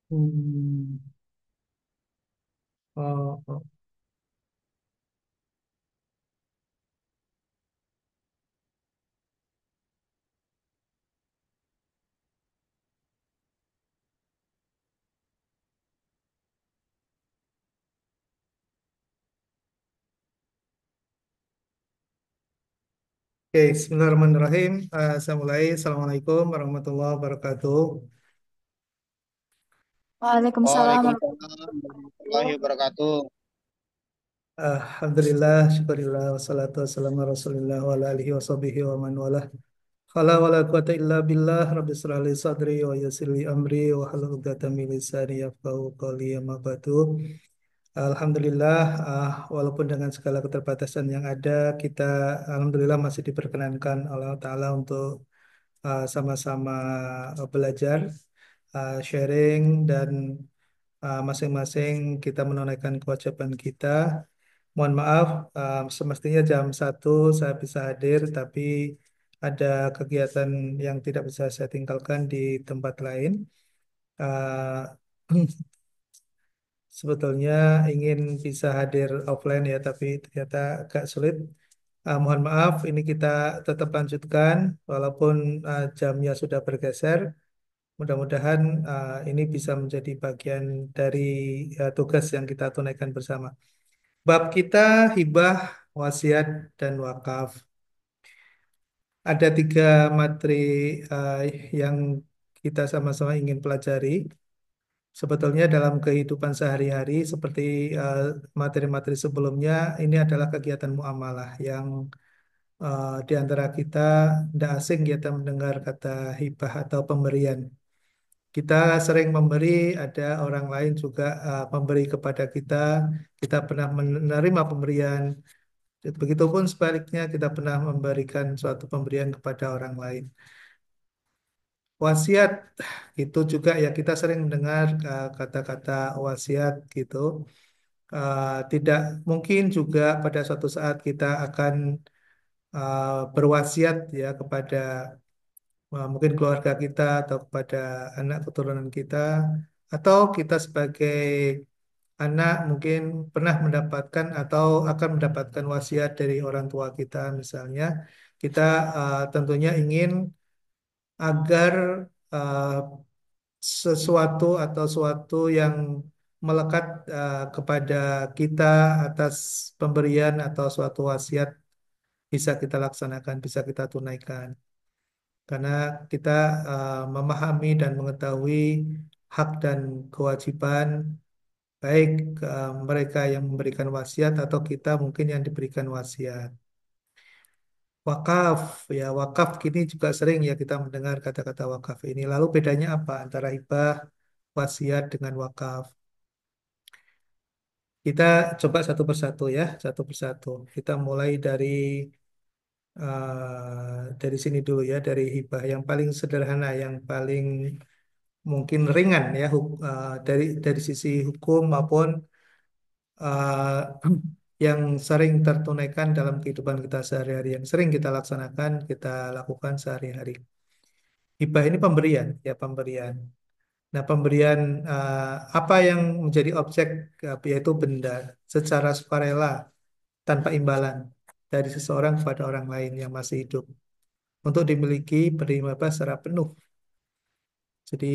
Hmm. Oh, oh. Oke, Bismillahirrahmanirrahim. Saya mulai. Assalamualaikum warahmatullahi wabarakatuh. Waalaikumsalam Waalaikumsalam warahmatullahi warahmatullahi wabarakatuh. wabarakatuh. Alhamdulillah, syukurillah, wassalatu wassalamu ala rasulillah wa ala alihi wa sahbihi wa man walah. Fala wala quwata illa billah, rabbi israh li sadri wa yassir li amri wa hlul 'uqdatam min lisani yafqahu qawli amma ba'du. Alhamdulillah, walaupun dengan segala keterbatasan yang ada, kita alhamdulillah masih diperkenankan Allah Ta'ala untuk sama-sama belajar, sharing, dan masing-masing kita menunaikan kewajiban kita. Mohon maaf, semestinya jam 1 saya bisa hadir, tapi ada kegiatan yang tidak bisa saya tinggalkan di tempat lain. Uh, Sebetulnya ingin bisa hadir offline ya, tapi ternyata agak sulit. Mohon maaf, ini kita tetap lanjutkan, walaupun jamnya sudah bergeser. Mudah-mudahan ini bisa menjadi bagian dari tugas yang kita tunaikan bersama. Bab kita hibah, wasiat, dan wakaf. Ada 3 materi uh, yang kita sama-sama ingin pelajari. Sebetulnya dalam kehidupan sehari-hari seperti uh, materi-materi sebelumnya, ini adalah kegiatan muamalah yang di antara kita tidak asing kita mendengar kata hibah atau pemberian. Kita sering memberi, ada orang lain juga memberi kepada kita. Kita pernah menerima pemberian. Begitupun sebaliknya kita pernah memberikan suatu pemberian kepada orang lain. Wasiat itu juga ya kita sering mendengar kata-kata wasiat gitu. Tidak mungkin juga pada suatu saat kita akan berwasiat ya kepada mungkin keluarga kita atau kepada anak keturunan kita atau kita sebagai anak mungkin pernah mendapatkan atau akan mendapatkan wasiat dari orang tua kita misalnya kita tentunya ingin agar uh, sesuatu atau suatu yang melekat kepada kita atas pemberian atau suatu wasiat bisa kita laksanakan, bisa kita tunaikan. Karena kita memahami dan mengetahui hak dan kewajiban baik mereka yang memberikan wasiat atau kita mungkin yang diberikan wasiat. Wakaf, ya wakaf kini juga sering ya kita mendengar kata-kata wakaf ini. Lalu bedanya apa antara hibah, wasiat dengan wakaf? Kita coba satu persatu ya, satu persatu. Kita mulai dari sini dulu ya, dari hibah yang paling sederhana, yang paling mungkin ringan ya, dari sisi hukum maupun uh, yang sering tertunaikan dalam kehidupan kita sehari-hari, yang sering kita laksanakan, kita lakukan sehari-hari. Hibah ini pemberian, ya pemberian. Nah, pemberian apa yang menjadi objek yaitu benda secara sukarela tanpa imbalan dari seseorang kepada orang lain yang masih hidup untuk dimiliki penerima secara penuh. Jadi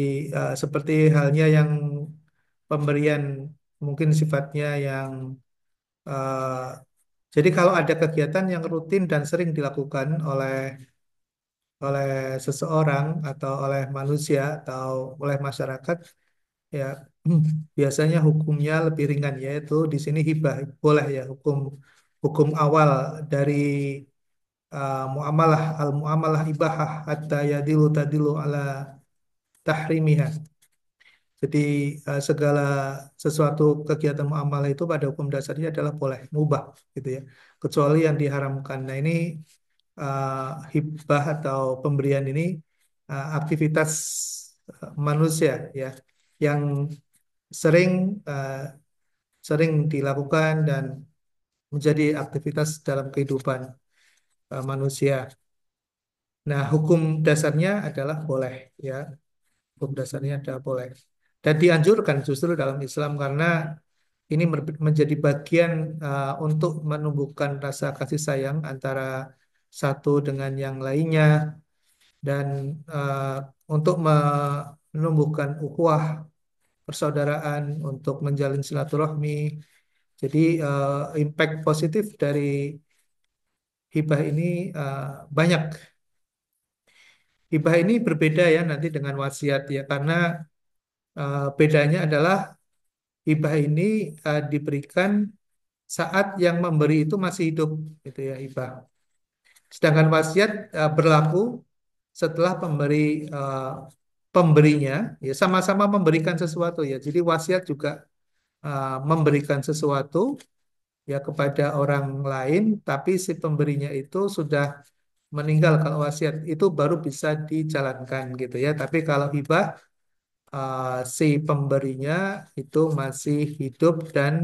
seperti halnya yang pemberian mungkin sifatnya yang eh, jadi kalau ada kegiatan yang rutin dan sering dilakukan oleh oleh seseorang atau oleh manusia atau oleh masyarakat ya biasanya hukumnya lebih ringan yaitu di sini hibah boleh ya hukum awal dari muamalah al muamalah ibahah hatta yadilu tadilu ala tahrimiha. Jadi segala sesuatu kegiatan muamalah itu pada hukum dasarnya adalah boleh mubah gitu ya kecuali yang diharamkan. Nah ini uh, hibah atau pemberian ini aktivitas manusia ya yang sering uh, sering dilakukan dan menjadi aktivitas dalam kehidupan manusia. Nah, hukum dasarnya adalah boleh ya. Hukum dasarnya adalah boleh. Dan dianjurkan justru dalam Islam karena ini menjadi bagian untuk menumbuhkan rasa kasih sayang antara satu dengan yang lainnya dan uh, untuk menumbuhkan ukhuwah persaudaraan, untuk menjalin silaturahmi. Jadi impact positif dari hibah ini banyak. Hibah ini berbeda ya nanti dengan wasiat ya karena bedanya adalah hibah ini diberikan saat yang memberi itu masih hidup gitu ya hibah. Sedangkan wasiat berlaku setelah pemberinya ya sama-sama memberikan sesuatu ya. Jadi wasiat juga memberikan sesuatu ya kepada orang lain, tapi si pemberinya itu sudah meninggal. Kalau wasiat itu baru bisa dijalankan gitu ya. Tapi kalau hibah si pemberinya itu masih hidup dan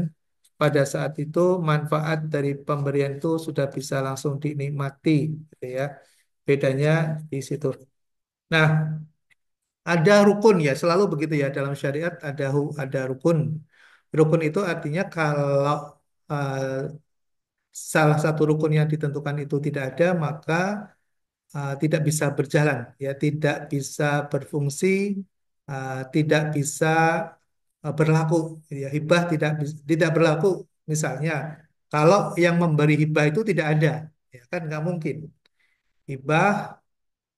pada saat itu manfaat dari pemberian itu sudah bisa langsung dinikmati gitu ya. Bedanya di situ. Nah, ada rukun ya, selalu begitu ya dalam syariat ada rukun. Rukun itu artinya kalau eh, salah satu rukun yang ditentukan itu tidak ada, maka tidak bisa berjalan, ya, tidak bisa berfungsi, tidak bisa berlaku. Ya, hibah tidak berlaku. Misalnya, kalau yang memberi hibah itu tidak ada, ya kan nggak mungkin. Hibah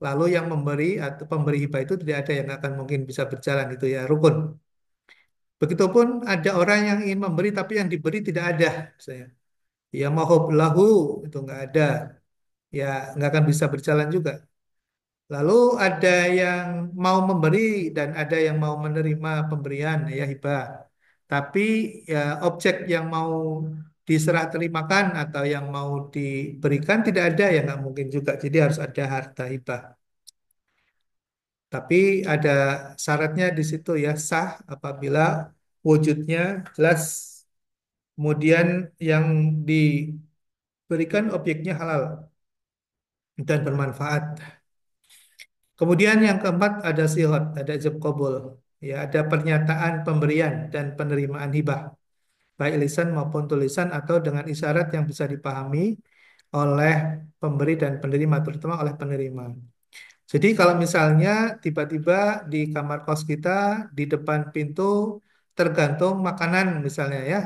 lalu yang memberi atau pemberi hibah itu tidak ada yang akan mungkin bisa berjalan itu ya rukun. Begitupun ada orang yang ingin memberi tapi yang diberi tidak ada, misalnya. Ya mahub lahu itu nggak ada, ya nggak akan bisa berjalan juga. Lalu ada yang mau memberi dan ada yang mau menerima pemberian ya hibah. Tapi ya objek yang mau diserah terimakan atau yang mau diberikan tidak ada ya nggak mungkin juga. Jadi harus ada harta hibah. Tapi ada syaratnya di situ ya sah apabila wujudnya jelas. Kemudian yang diberikan objeknya halal dan bermanfaat. Kemudian yang keempat ada sihat, ada ijab kabul. Ya, ada pernyataan pemberian dan penerimaan hibah, baik lisan maupun tulisan atau dengan isyarat yang bisa dipahami oleh pemberi dan penerima, terutama oleh penerima. Jadi kalau misalnya tiba-tiba di kamar kos kita di depan pintu tergantung makanan misalnya ya,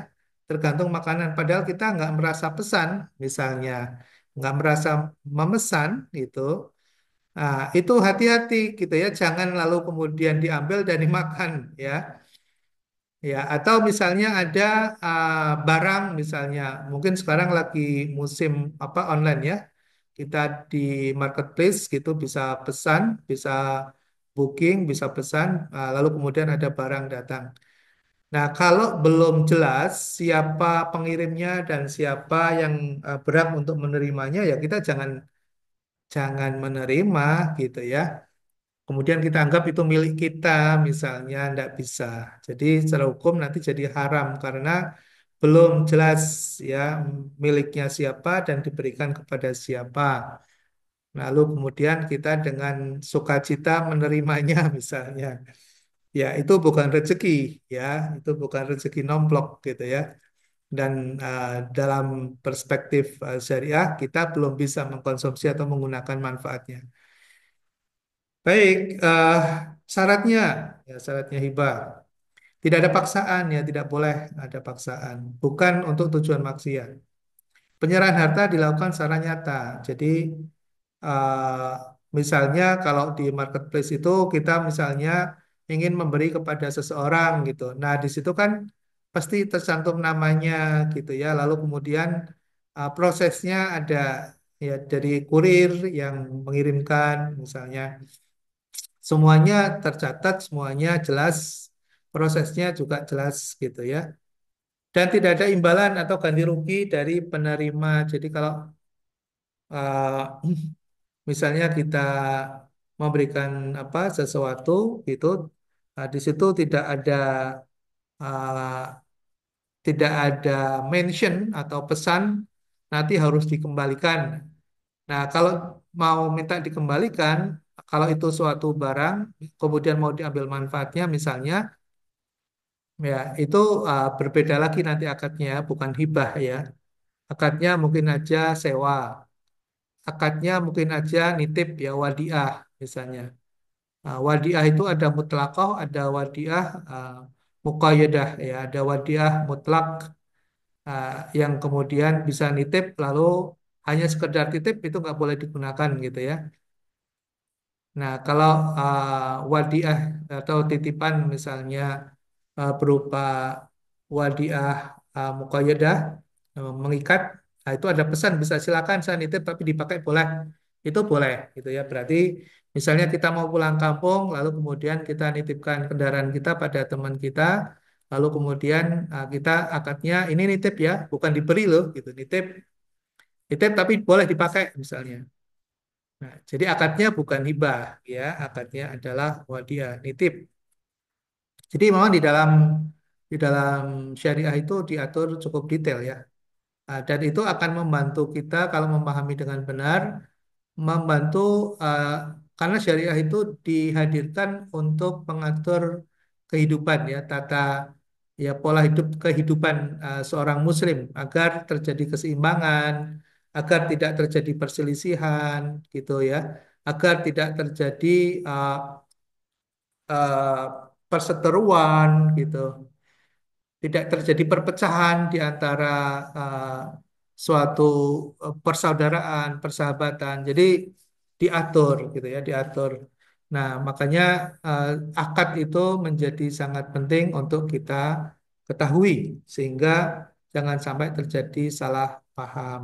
tergantung makanan. Padahal kita nggak merasa pesan misalnya, nggak merasa memesan gitu. Nah, itu hati-hati gitu ya, jangan lalu kemudian diambil dan dimakan ya. Ya, atau misalnya ada barang misalnya, mungkin sekarang lagi musim apa online ya. Kita di marketplace gitu bisa pesan, bisa booking, bisa pesan, lalu kemudian ada barang datang. Nah, kalau belum jelas siapa pengirimnya dan siapa yang berhak untuk menerimanya, ya kita jangan jangan menerima gitu ya. Kemudian kita anggap itu milik kita, misalnya, tidak bisa. Jadi secara hukum nanti jadi haram karena belum jelas ya miliknya siapa dan diberikan kepada siapa. Lalu kemudian kita dengan sukacita menerimanya, misalnya. Ya, itu bukan rezeki, ya, itu bukan rezeki nomplok gitu ya. Dan dalam perspektif syariah kita belum bisa mengkonsumsi atau menggunakan manfaatnya. Baik, syaratnya, ya syaratnya hibah. Tidak ada paksaan ya, tidak boleh ada paksaan. Bukan untuk tujuan maksiat. Penyerahan harta dilakukan secara nyata. Jadi, misalnya kalau di marketplace itu kita misalnya ingin memberi kepada seseorang gitu. Nah, di situ kan pasti tercantum namanya gitu ya. Lalu kemudian prosesnya ada ya dari kurir yang mengirimkan misalnya. Semuanya tercatat, semuanya jelas, prosesnya juga jelas gitu ya. Dan tidak ada imbalan atau ganti rugi dari penerima. Jadi kalau misalnya kita memberikan apa sesuatu gitu, di situ uh, tidak ada mention atau pesan nanti harus dikembalikan. Nah, kalau mau minta dikembalikan, kalau itu suatu barang, kemudian mau diambil manfaatnya, misalnya. Ya, itu berbeda lagi nanti akadnya, bukan hibah ya. Akadnya mungkin aja sewa, akadnya mungkin aja nitip ya wadiah misalnya. Wadiah itu ada mutlakoh, ada wadiah muqayyadah ya, ada wadiah mutlak yang kemudian bisa nitip lalu hanya sekedar titip itu nggak boleh digunakan gitu ya. Nah, kalau wadiah atau titipan misalnya berupa wadiah muqayyadah mengikat, nah itu ada pesan bisa silakan saya nitip tapi dipakai boleh, itu boleh gitu ya. Berarti misalnya kita mau pulang kampung lalu kemudian kita nitipkan kendaraan kita pada teman kita, lalu kemudian kita akadnya ini nitip ya, bukan diberi loh gitu, nitip nitip tapi boleh dipakai misalnya. Nah, jadi akadnya bukan hibah ya, akadnya adalah wadiah nitip. Jadi memang di dalam syariah itu diatur cukup detail ya. Dan itu akan membantu kita kalau memahami dengan benar, membantu uh, karena syariah itu dihadirkan untuk mengatur kehidupan ya, tata ya pola hidup kehidupan seorang muslim agar terjadi keseimbangan, agar tidak terjadi perselisihan gitu ya, agar tidak terjadi uh, uh, perseteruan gitu, tidak terjadi perpecahan di antara suatu persaudaraan, persahabatan. Jadi diatur gitu ya, diatur. Nah, makanya eh, akad itu menjadi sangat penting untuk kita ketahui sehingga jangan sampai terjadi salah paham.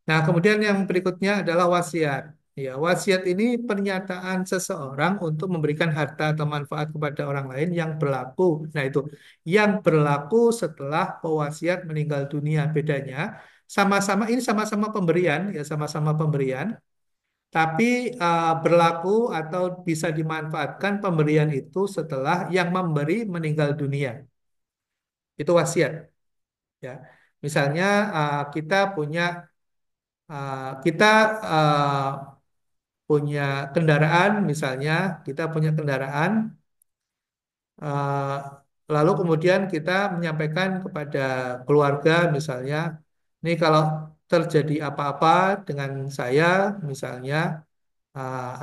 Nah, kemudian yang berikutnya adalah wasiat. Ya, wasiat ini pernyataan seseorang untuk memberikan harta atau manfaat kepada orang lain yang berlaku. Nah, itu yang berlaku setelah pewasiat meninggal dunia. Bedanya sama-sama ini sama-sama pemberian, ya sama-sama pemberian, tapi berlaku atau bisa dimanfaatkan pemberian itu setelah yang memberi meninggal dunia. Itu wasiat, ya. Misalnya kita punya kita punya kendaraan, misalnya kita punya kendaraan, eh, lalu kemudian kita menyampaikan kepada keluarga, misalnya, ini kalau terjadi apa-apa dengan saya, misalnya,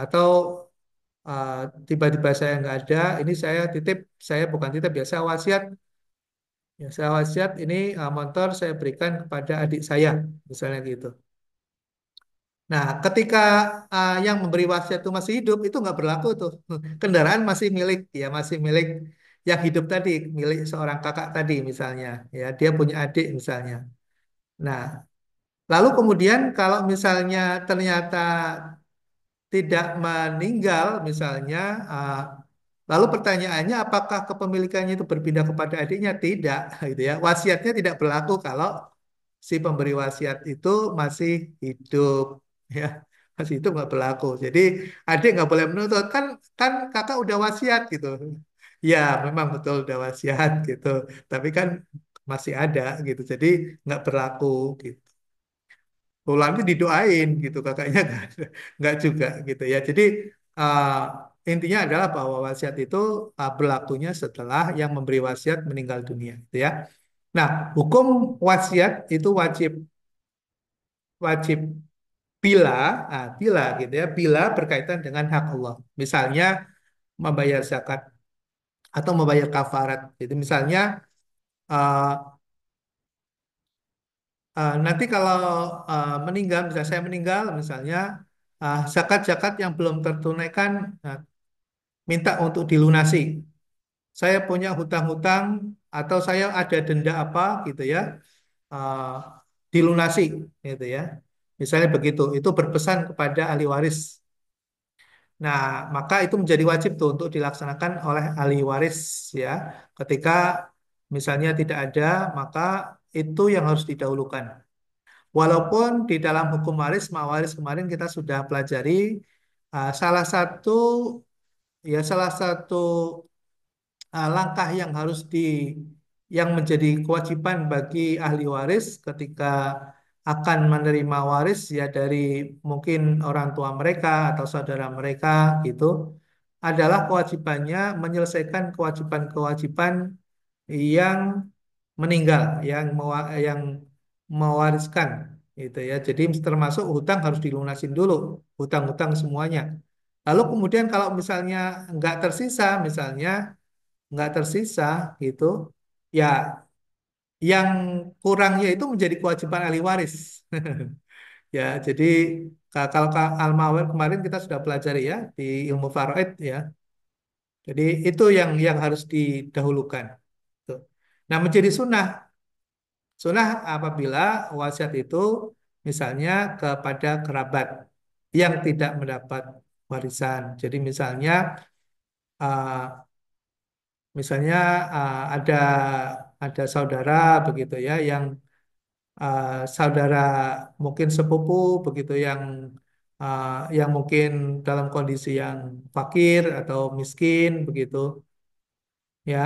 atau eh, tiba-tiba saya nggak ada, ini saya titip, saya bukan titip ya, saya wasiat, ya saya wasiat ini motor saya berikan kepada adik saya, misalnya gitu. Nah, ketika yang memberi wasiat itu masih hidup, itu nggak berlaku tuh. Kendaraan masih milik, ya masih milik yang hidup tadi, milik seorang kakak tadi misalnya. Ya, dia punya adik misalnya. Nah, lalu kemudian kalau misalnya ternyata tidak meninggal misalnya, uh, lalu pertanyaannya apakah kepemilikannya itu berpindah kepada adiknya? Tidak, gitu ya. Wasiatnya tidak berlaku kalau si pemberi wasiat itu masih hidup, ya masih hidup nggak berlaku. Jadi adik nggak boleh menuntut kan kan kakak udah wasiat gitu. Ya memang betul udah wasiat gitu, tapi kan masih ada gitu. Jadi nggak berlaku gitu. Pulang itu didoain gitu kakaknya nggak juga gitu ya. Jadi intinya adalah bahwa wasiat itu berlakunya setelah yang memberi wasiat meninggal dunia gitu ya. Nah, hukum wasiat itu wajib wajib bila bila gitu ya, bila berkaitan dengan hak Allah. Misalnya membayar zakat atau membayar kafarat. Itu misalnya uh, nanti kalau meninggal, misalnya saya meninggal, misalnya zakat-zakat yang belum tertunaikan minta untuk dilunasi. Saya punya hutang-hutang atau saya ada denda apa gitu ya, uh, dilunasi gitu ya. Misalnya begitu, itu berpesan kepada ahli waris. Nah, maka itu menjadi wajib tuh untuk dilaksanakan oleh ahli waris ya. Ketika misalnya tidak ada, maka itu yang harus didahulukan. Walaupun di dalam hukum waris, mawaris kemarin kita sudah pelajari salah satu salah satu langkah yang harus yang menjadi kewajiban bagi ahli waris ketika akan menerima waris ya dari mungkin orang tua mereka atau saudara mereka gitu. adalah kewajibannya menyelesaikan kewajiban-kewajiban yang meninggal, yang mewariskan, gitu ya. Jadi termasuk hutang harus dilunasin dulu, hutang-hutang semuanya. Lalu kemudian kalau misalnya nggak tersisa, misalnya nggak tersisa, gitu, ya yang kurangnya itu menjadi kewajiban ahli waris. Ya, jadi kalau al-mawar kemarin kita sudah pelajari ya di ilmu faraid ya. Jadi itu yang harus didahulukan. Tuh. Nah, menjadi sunnah. Sunnah apabila wasiat itu misalnya kepada kerabat yang tidak mendapat warisan. Jadi uh, misalnya ada saudara begitu ya yang saudara mungkin sepupu begitu uh, yang mungkin dalam kondisi yang fakir atau miskin begitu. Ya,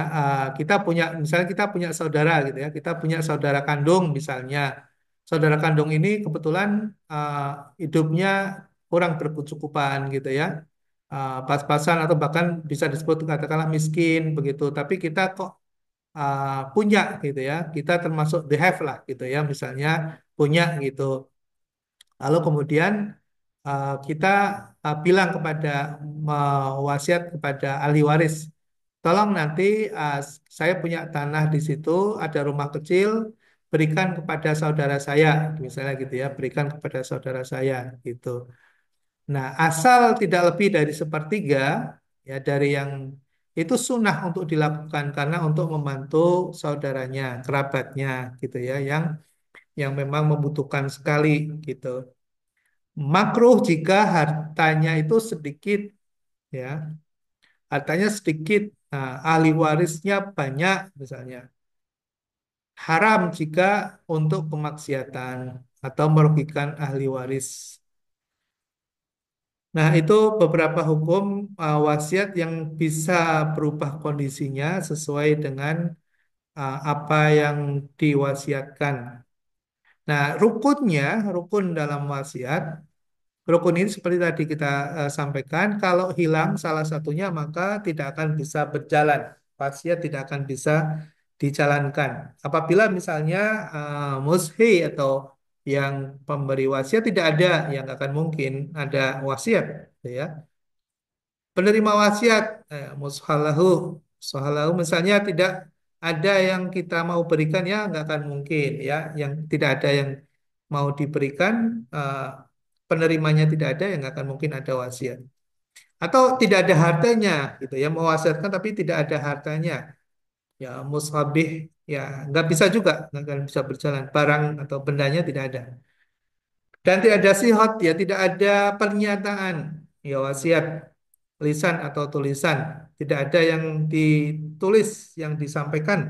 kita punya, misalnya kita punya saudara gitu ya, kita punya saudara kandung misalnya. Saudara kandung ini kebetulan uh, hidupnya kurang berkecukupan gitu ya. Pas-pasan atau bahkan bisa disebut katakanlah miskin begitu. Tapi kita kok punya gitu ya. Kita termasuk the have lah gitu ya, misalnya punya gitu. Lalu kemudian kita bilang kepada wasiat kepada ahli waris, tolong nanti uh, saya punya tanah di situ, ada rumah kecil, berikan kepada saudara saya, misalnya gitu ya, berikan kepada saudara saya gitu. Nah, asal tidak lebih dari sepertiga ya dari yang itu sunnah untuk dilakukan karena untuk membantu saudaranya, kerabatnya gitu ya, yang memang membutuhkan sekali gitu. Makruh jika hartanya itu sedikit ya, hartanya sedikit, nah, ahli warisnya banyak misalnya. Haram jika untuk kemaksiatan atau merugikan ahli waris. Nah, itu beberapa hukum wasiat yang bisa berubah kondisinya sesuai dengan apa yang diwasiatkan. Nah, rukun dalam wasiat. Rukun ini seperti tadi kita sampaikan, kalau hilang salah satunya maka tidak akan bisa berjalan. Wasiat tidak akan bisa dijalankan. Apabila misalnya mushi atau yang pemberi wasiat tidak ada, yang akan mungkin ada wasiat, gitu ya. Penerima wasiat, mushalahu, mushalahu misalnya tidak ada yang kita mau berikan ya nggak akan mungkin ya, yang tidak ada yang mau diberikan, eh, penerimanya tidak ada yang nggak akan mungkin ada wasiat. Atau tidak ada hartanya gitu ya, mewasiatkan tapi tidak ada hartanya, ya mushabih, ya nggak bisa juga, nggak akan bisa berjalan, barang atau bendanya tidak ada. Dan tidak ada sihat, ya tidak ada pernyataan, ya wasiat lisan atau tulisan, tidak ada yang ditulis yang disampaikan,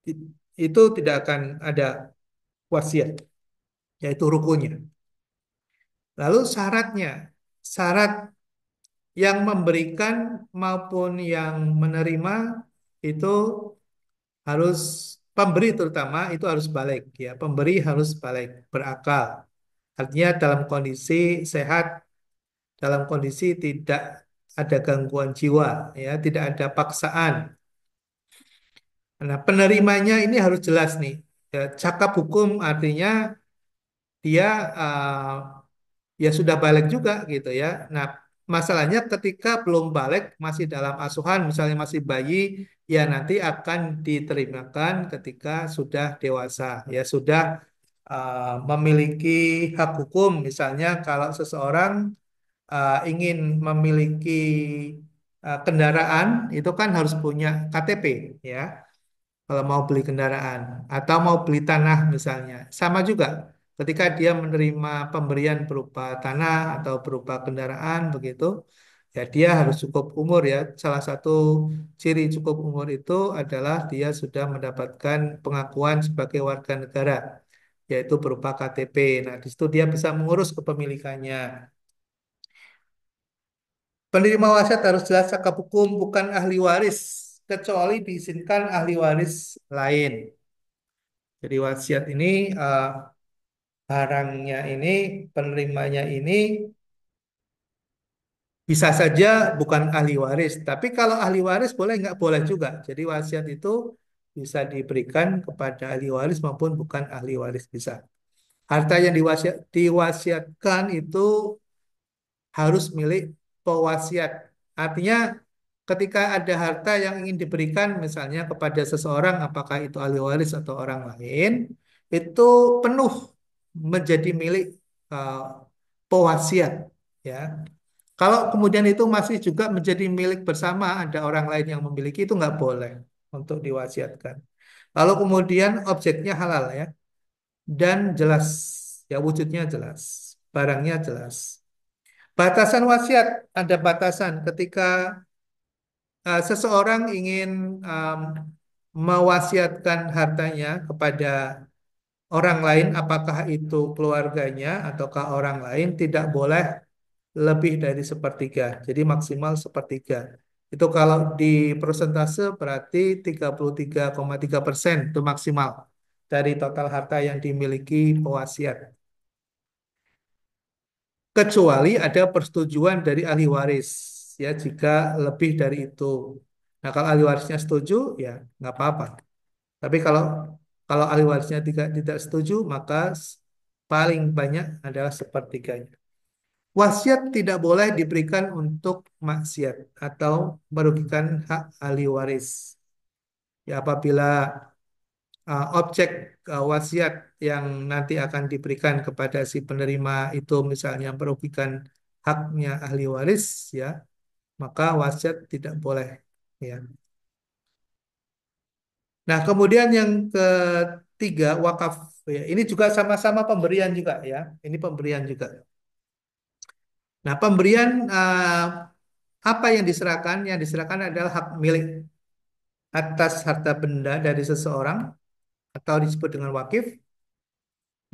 I- itu tidak akan ada wasiat, yaitu rukunnya. Lalu syarat yang memberikan maupun yang menerima itu harus, pemberi terutama itu harus balik ya, pemberi harus balik, berakal. Artinya dalam kondisi sehat, dalam kondisi tidak ada gangguan jiwa, ya, tidak ada paksaan. Nah, penerimanya ini harus jelas nih. Ya, cakap hukum artinya dia ya sudah balik juga gitu ya. Nah, masalahnya ketika belum balik, masih dalam asuhan, misalnya masih bayi, ya nanti akan diterimakan ketika sudah dewasa, ya sudah memiliki hak hukum. Misalnya kalau seseorang ingin memiliki kendaraan, itu kan harus punya KTP, ya. Kalau mau beli kendaraan atau mau beli tanah misalnya. Sama juga ketika dia menerima pemberian berupa tanah atau berupa kendaraan begitu, ya dia harus cukup umur ya. Salah satu ciri cukup umur itu adalah dia sudah mendapatkan pengakuan sebagai warga negara, yaitu berupa KTP. Nah, di situ dia bisa mengurus kepemilikannya. Penerima wasiat harus jelas cakap hukum, bukan ahli waris, kecuali diizinkan ahli waris lain. Jadi wasiat ini eh, barangnya ini, penerimanya ini Bisa saja bukan ahli waris, tapi kalau ahli waris boleh nggak boleh juga. Jadi wasiat itu bisa diberikan kepada ahli waris maupun bukan ahli waris bisa. Harta yang diwasiatkan itu harus milik pewasiat. Artinya ketika ada harta yang ingin diberikan misalnya kepada seseorang, apakah itu ahli waris atau orang lain, itu penuh menjadi milik uh, pewasiat. Ya, kalau kemudian itu masih juga menjadi milik bersama, ada orang lain yang memiliki itu nggak boleh untuk diwasiatkan. Lalu kemudian objeknya halal ya, dan jelas, ya wujudnya jelas, barangnya jelas. Batasan wasiat, ada batasan ketika seseorang ingin um, mewasiatkan hartanya kepada orang lain, apakah itu keluarganya ataukah orang lain, tidak boleh lebih dari sepertiga. Jadi maksimal sepertiga. Itu kalau di persentase berarti 33,3% itu maksimal dari total harta yang dimiliki pewasiat. Kecuali ada persetujuan dari ahli waris, ya jika lebih dari itu. Nah, kalau ahli warisnya setuju, ya nggak apa-apa. Tapi kalau kalau ahli warisnya tidak setuju, maka paling banyak adalah sepertiganya. Wasiat tidak boleh diberikan untuk maksiat atau merugikan hak ahli waris. Ya, apabila objek wasiat yang nanti akan diberikan kepada si penerima itu misalnya merugikan haknya ahli waris, ya, maka wasiat tidak boleh. Ya. Nah, kemudian yang ketiga wakaf. Ya, ini juga sama-sama pemberian juga ya. Ini pemberian juga. Nah, pemberian apa yang diserahkan? Yang diserahkan adalah hak milik atas harta benda dari seseorang atau disebut dengan wakif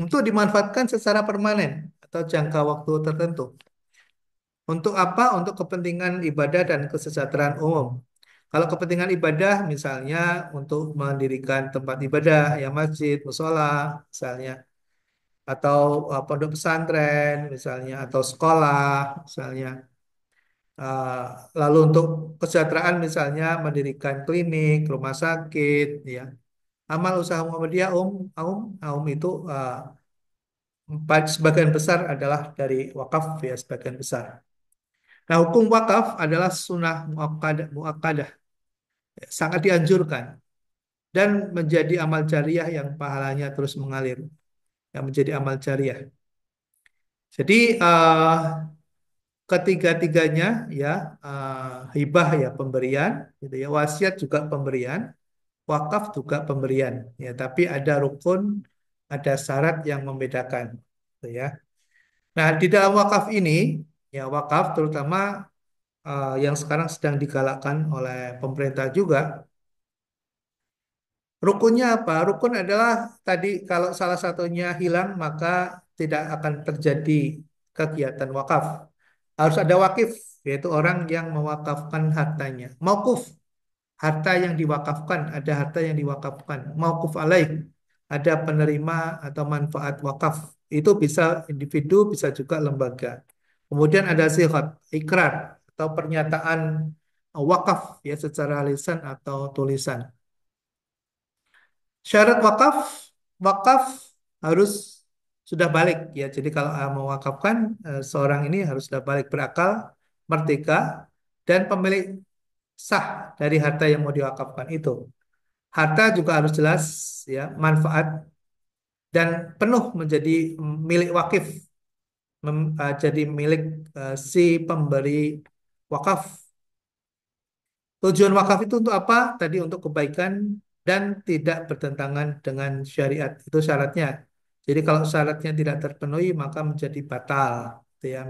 untuk dimanfaatkan secara permanen atau jangka waktu tertentu. Untuk apa? Untuk kepentingan ibadah dan kesejahteraan umum. Kalau kepentingan ibadah, misalnya untuk mendirikan tempat ibadah, ya masjid, musola, misalnya, atau pondok pesantren, misalnya, atau sekolah, misalnya. Uh, Lalu untuk kesejahteraan, misalnya mendirikan klinik, rumah sakit, ya. Amal usaha Muhammadiyah, itu sebagian besar adalah dari wakaf, ya, sebagian besar. Nah, hukum wakaf adalah sunnah muakkadah, sangat dianjurkan dan menjadi amal jariah yang pahalanya terus mengalir, yang menjadi amal jariah. Jadi ketiga-tiganya ya, hibah ya pemberian, gitu ya, wasiat juga pemberian, wakaf juga pemberian, ya. Tapi ada rukun, ada syarat yang membedakan, gitu ya. Nah, di dalam wakaf ini, ya wakaf terutama yang sekarang sedang digalakkan oleh pemerintah juga. Rukunnya apa? Rukun adalah tadi kalau salah satunya hilang maka tidak akan terjadi kegiatan wakaf. Harus ada wakif, yaitu orang yang mewakafkan hartanya. Mauquf, harta yang diwakafkan, ada harta yang diwakafkan. Mauquf alaih, ada penerima atau manfaat wakaf. Itu bisa individu, bisa juga lembaga. Kemudian ada sihat, ikrar atau pernyataan wakaf ya secara lisan atau tulisan. Syarat wakaf, wakaf harus sudah balik ya. Jadi kalau mewakafkan seorang ini harus sudah balik berakal, merdeka, dan pemilik sah dari harta yang mau diwakafkan itu. Harta juga harus jelas ya, manfaat dan penuh menjadi milik wakif, jadi milik si pemberi wakaf. Tujuan wakaf itu untuk apa? Tadi untuk kebaikan dan tidak bertentangan dengan syariat. Itu syaratnya. Jadi kalau syaratnya tidak terpenuhi maka menjadi batal. Gitu ya.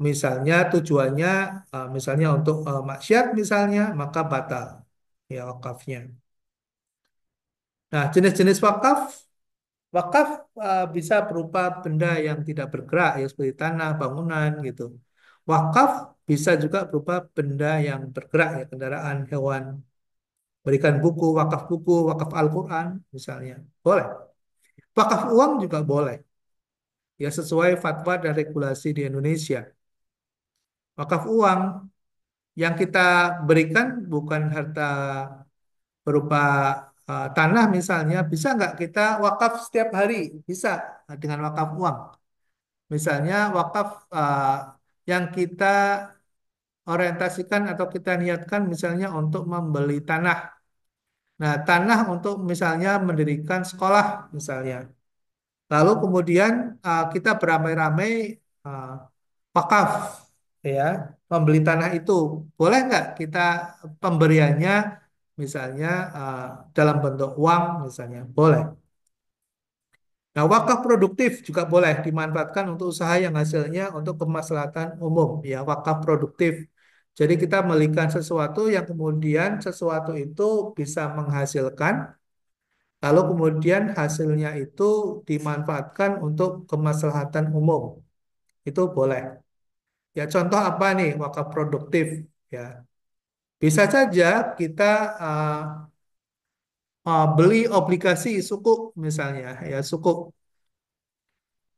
Misalnya tujuannya misalnya untuk maksiat misalnya maka batal ya wakafnya. Nah, jenis-jenis wakaf, wakaf bisa berupa benda yang tidak bergerak ya seperti tanah, bangunan gitu. Wakaf bisa juga berupa benda yang bergerak ya kendaraan, hewan. Berikan buku, wakaf Al-Quran misalnya. Boleh. Wakaf uang juga boleh. ya sesuai fatwa dan regulasi di Indonesia. Wakaf uang yang kita berikan bukan harta berupa tanah misalnya, bisa nggak kita wakaf setiap hari? Bisa dengan wakaf uang. Misalnya wakaf yang kita orientasikan atau kita niatkan misalnya untuk membeli tanah. Nah, tanah untuk misalnya mendirikan sekolah misalnya. Lalu kemudian kita beramai-ramai uh, wakaf ya, membeli tanah itu. Boleh nggak kita pemberiannya misalnya dalam bentuk uang misalnya? Boleh. Nah, wakaf produktif juga boleh dimanfaatkan untuk usaha yang hasilnya untuk kemaslahatan umum, ya, wakaf produktif. Jadi kita membelikan sesuatu yang kemudian sesuatu itu bisa menghasilkan, lalu kemudian hasilnya itu dimanfaatkan untuk kemaslahatan umum. Itu boleh. Ya, contoh apa nih wakaf produktif? Ya, bisa saja kita uh, beli obligasi sukuk misalnya, ya sukuk.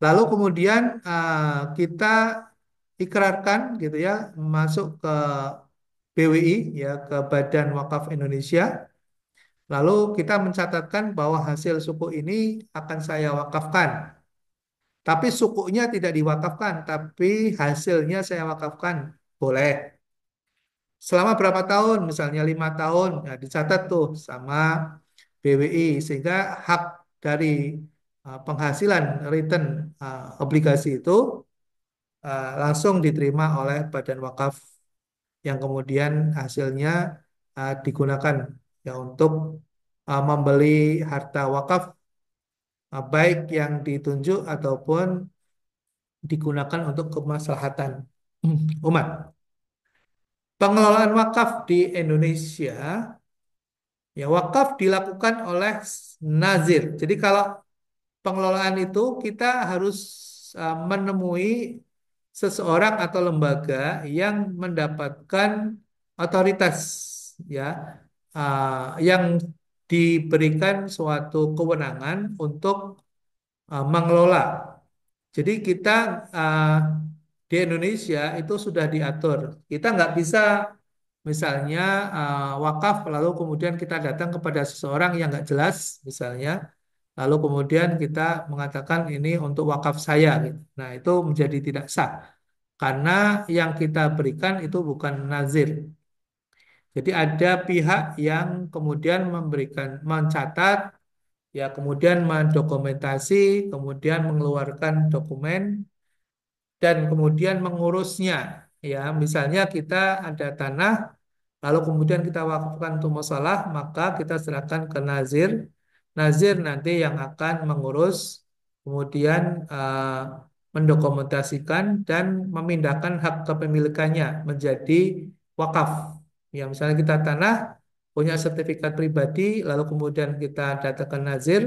Lalu kemudian kita ikrarkan gitu ya, masuk ke BWI ya, ke Badan Wakaf Indonesia. Lalu kita mencatatkan bahwa hasil suku ini akan saya wakafkan. Tapi sukunya tidak diwakafkan, tapi hasilnya saya wakafkan. Boleh. Selama berapa tahun? Misalnya 5 tahun, ya dicatat tuh sama BWI sehingga hak dari penghasilan return obligasi itu langsung diterima oleh Badan Wakaf yang kemudian hasilnya digunakan ya untuk membeli harta wakaf baik yang ditunjuk ataupun digunakan untuk kemaslahatan umat. Pengelolaan wakaf di Indonesia, ya wakaf dilakukan oleh nazir. Jadi kalau pengelolaan itu kita harus menemui seseorang atau lembaga yang mendapatkan otoritas ya yang diberikan suatu kewenangan untuk mengelola. Jadi kita uh, di Indonesia itu sudah diatur. Kita nggak bisa misalnya wakaf lalu kemudian kita datang kepada seseorang yang nggak jelas misalnya, lalu kemudian kita mengatakan ini untuk wakaf saya gitu. Nah, itu menjadi tidak sah karena yang kita berikan itu bukan nazir. Jadi ada pihak yang kemudian memberikan mencatat ya kemudian mendokumentasi, kemudian mengeluarkan dokumen dan kemudian mengurusnya. Ya, misalnya kita ada tanah, lalu kemudian kita wakafkan untuk masalah, maka kita serahkan ke nazir. Nazir nanti yang akan mengurus, kemudian mendokumentasikan dan memindahkan hak kepemilikannya menjadi wakaf. Ya, misalnya kita tanah punya sertifikat pribadi, lalu kemudian kita datangkan nazir,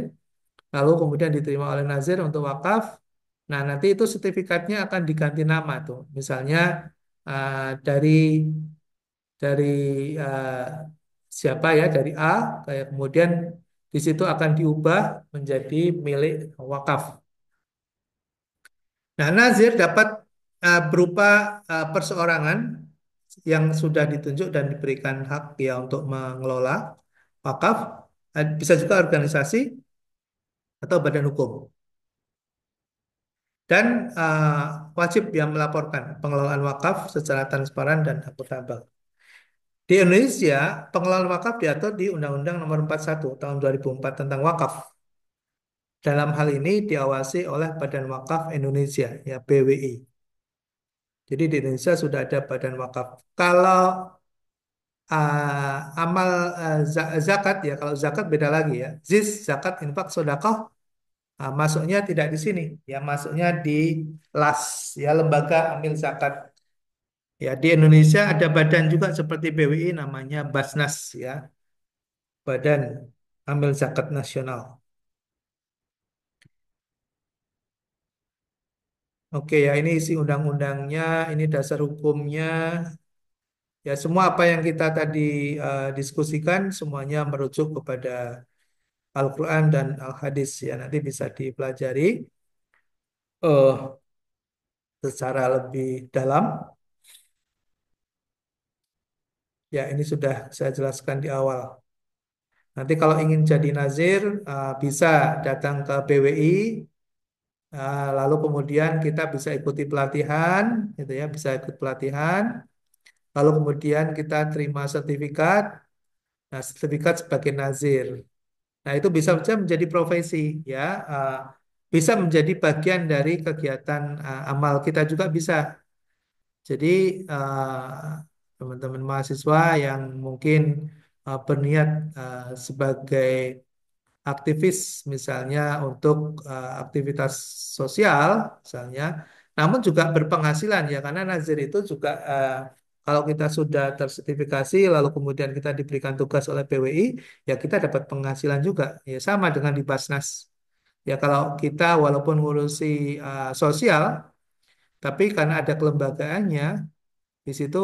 lalu kemudian diterima oleh nazir untuk wakaf. Nah, nanti itu sertifikatnya akan diganti nama tuh. Misalnya dari eh, siapa ya, dari A, kayak kemudian di situ akan diubah menjadi milik wakaf. Nah, nazir dapat berupa perseorangan yang sudah ditunjuk dan diberikan hak ya untuk mengelola wakaf. Bisa juga organisasi atau badan hukum. Dan wajib yang melaporkan pengelolaan wakaf secara transparan dan akuntabel. Di Indonesia, pengelolaan wakaf diatur di Undang-Undang Nomor 41 Tahun 2004 tentang wakaf. Dalam hal ini diawasi oleh Badan Wakaf Indonesia, ya BWI. Jadi di Indonesia sudah ada Badan Wakaf. Kalau amal zakat ya, kalau zakat beda lagi ya. Zakat, infak, sedekah masuknya tidak di sini, ya masuknya di LAS, ya lembaga amil zakat. Ya, di Indonesia ada badan juga seperti BWI namanya Basnas ya, Badan Amil Zakat Nasional. Oke ya, ini isi undang-undangnya, ini dasar hukumnya. Ya, semua apa yang kita tadi diskusikan semuanya merujuk kepada Al-Quran dan Al-Hadis ya, nanti bisa dipelajari. eh, secara lebih dalam, ya ini sudah saya jelaskan di awal. Nanti kalau ingin jadi nazir, bisa datang ke BWI, lalu kemudian kita bisa ikuti pelatihan, gitu ya, bisa ikut pelatihan, lalu kemudian kita terima sertifikat, nah sertifikat sebagai nazir. Nah itu bisa saja menjadi profesi, ya, uh, bisa menjadi bagian dari kegiatan amal kita juga bisa. Jadi teman-teman mahasiswa yang mungkin berniat sebagai aktivis misalnya untuk aktivitas sosial misalnya, namun juga berpenghasilan ya karena Nazir itu juga kalau kita sudah tersertifikasi lalu kemudian kita diberikan tugas oleh PWI ya kita dapat penghasilan juga ya sama dengan di Basnas ya kalau kita walaupun ngurusi sosial tapi karena ada kelembagaannya di situ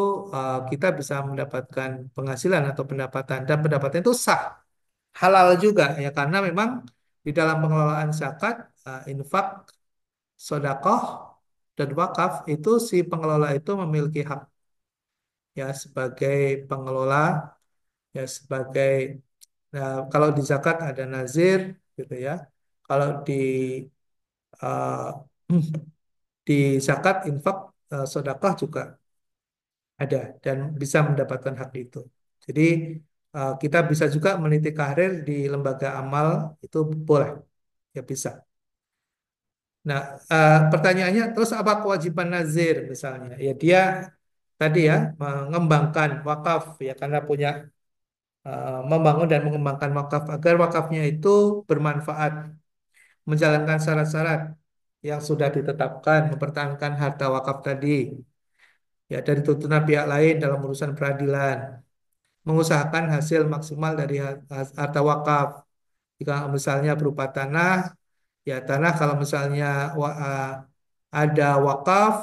kita bisa mendapatkan penghasilan atau pendapatan dan pendapatan itu sah halal juga ya karena memang di dalam pengelolaan zakat, infak, sodakoh dan wakaf itu si pengelola itu memiliki hak ya sebagai pengelola ya sebagai kalau di zakat ada nazir gitu ya kalau uh, di zakat infak sodakoh juga ada dan bisa mendapatkan hak itu. Jadi kita bisa juga meniti karir di lembaga amal itu boleh, ya bisa. Nah, pertanyaannya terus apa kewajiban nazir misalnya? Ya dia tadi ya mengembangkan wakaf ya karena punya membangun dan mengembangkan wakaf agar wakafnya itu bermanfaat, menjalankan syarat-syarat yang sudah ditetapkan, mempertahankan harta wakaf tadi ya dari tuntunan pihak lain dalam urusan peradilan. Mengusahakan hasil maksimal dari harta wakaf. Jika misalnya berupa tanah, ya tanah kalau misalnya ada wakaf,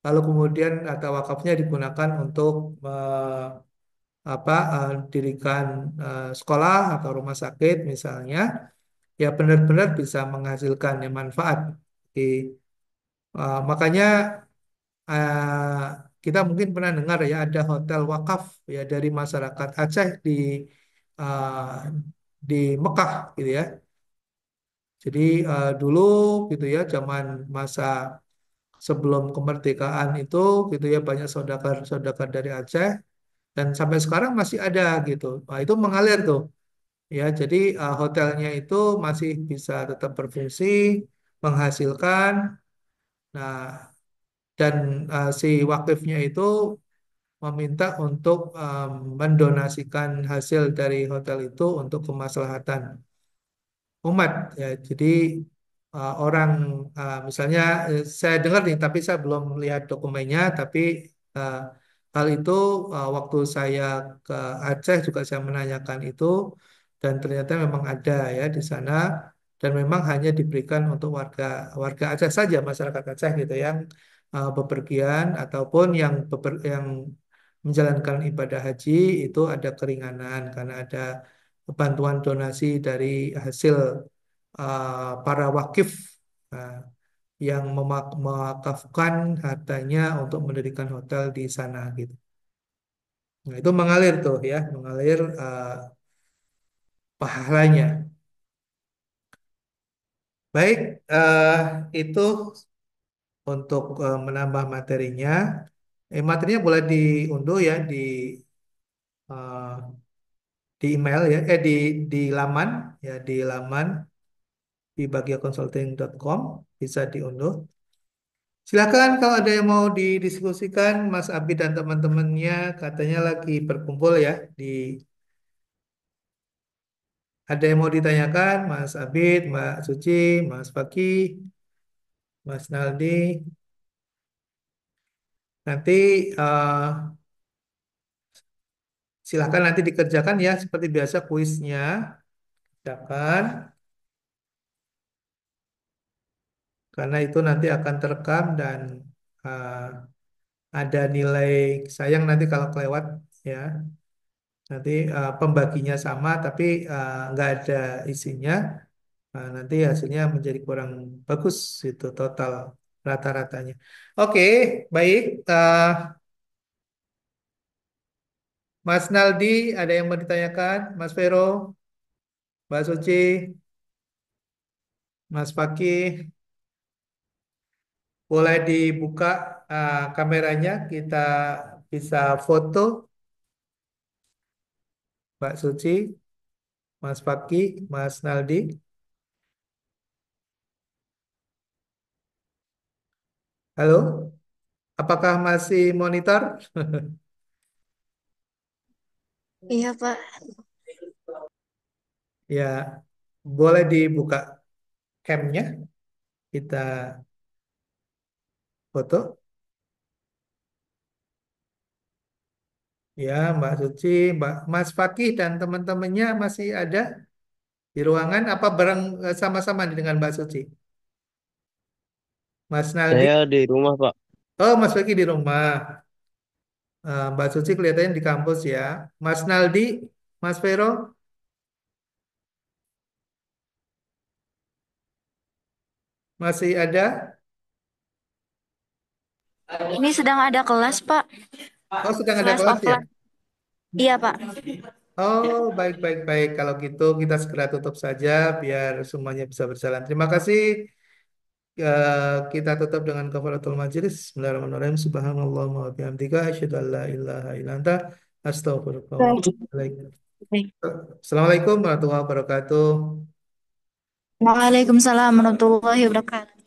lalu kemudian harta wakafnya digunakan untuk dirikan sekolah atau rumah sakit misalnya, ya benar-benar bisa menghasilkan ya, manfaat. Di, makanya eh, kita mungkin pernah dengar ya ada hotel wakaf ya dari masyarakat Aceh eh, di Mekah gitu ya. Jadi dulu gitu ya zaman masa sebelum kemerdekaan itu gitu ya banyak saudagar-saudagar dari Aceh dan sampai sekarang masih ada gitu. Nah, itu mengalir tuh ya. Jadi hotelnya itu masih bisa tetap berfungsi, menghasilkan. Nah, dan si wakifnya itu meminta untuk mendonasikan hasil dari hotel itu untuk kemaslahatan umat ya. Jadi orang misalnya saya dengar nih tapi saya belum melihat dokumennya tapi uh, hal itu waktu saya ke Aceh juga saya menanyakan itu dan ternyata memang ada ya di sana dan memang hanya diberikan untuk warga warga Aceh saja masyarakat Aceh gitu yang bepergian ataupun yang menjalankan ibadah haji itu ada keringanan karena ada bantuan donasi dari hasil para wakif uh, yang mewakafkan hartanya untuk mendirikan hotel di sana gitu. Nah, itu mengalir tuh ya, mengalir pahalanya. Baik, itu untuk menambah materinya. Materinya boleh diunduh ya uh, di email ya, di laman ya di laman di bagiaconsulting.com bisa diunduh. Silakan kalau ada yang mau didiskusikan, Mas Abi dan teman-temannya katanya lagi berkumpul ya di ada yang mau ditanyakan, Mas Abid, Mbak Suci, Mas Fakih, Mas Naldi. Nanti silakan nanti dikerjakan ya seperti biasa kuisnya, kerjakan karena itu nanti akan terekam dan eh, ada nilai sayang nanti kalau kelewat ya. Nanti pembaginya sama tapi nggak ada isinya. Nah, nanti hasilnya menjadi kurang bagus itu total rata-ratanya. Oke, baik. Mas Naldi, ada yang mau ditanyakan? Mas Vero, Mbak Suci, Mas Fakih, boleh dibuka kameranya, kita bisa foto Mbak Suci, Mas Fakih, Mas Naldi. Halo, apakah masih monitor? Iya, Pak. Ya, boleh dibuka camnya, kita foto. Ya, Mbak Suci, Mas Fakih dan teman-temannya masih ada di ruangan apa bareng sama-sama dengan Mbak Suci? Mas Naldi. Saya di rumah, Pak. Oh, Mas Fakih di rumah. Mbak Suci kelihatannya di kampus ya. Mas Naldi, Mas Vero masih ada? Ini sedang ada kelas, Pak. Oh, sedang ada Kelas kelas ya? offline. Iya, Pak. Oh, baik, baik, baik. Kalau gitu kita segera tutup saja biar semuanya bisa berjalan. Terima kasih. Kita tutup dengan kafaratul majelis. Bismillahirrahmanirrahim. Subhanallah wa bihamdika asyhadu an la ilaha illa anta astaghfiruka wa Baik. atubu ilaik. Baik. Assalamualaikum warahmatullahi wabarakatuh. Waalaikumsalam warahmatullahi wabarakatuh.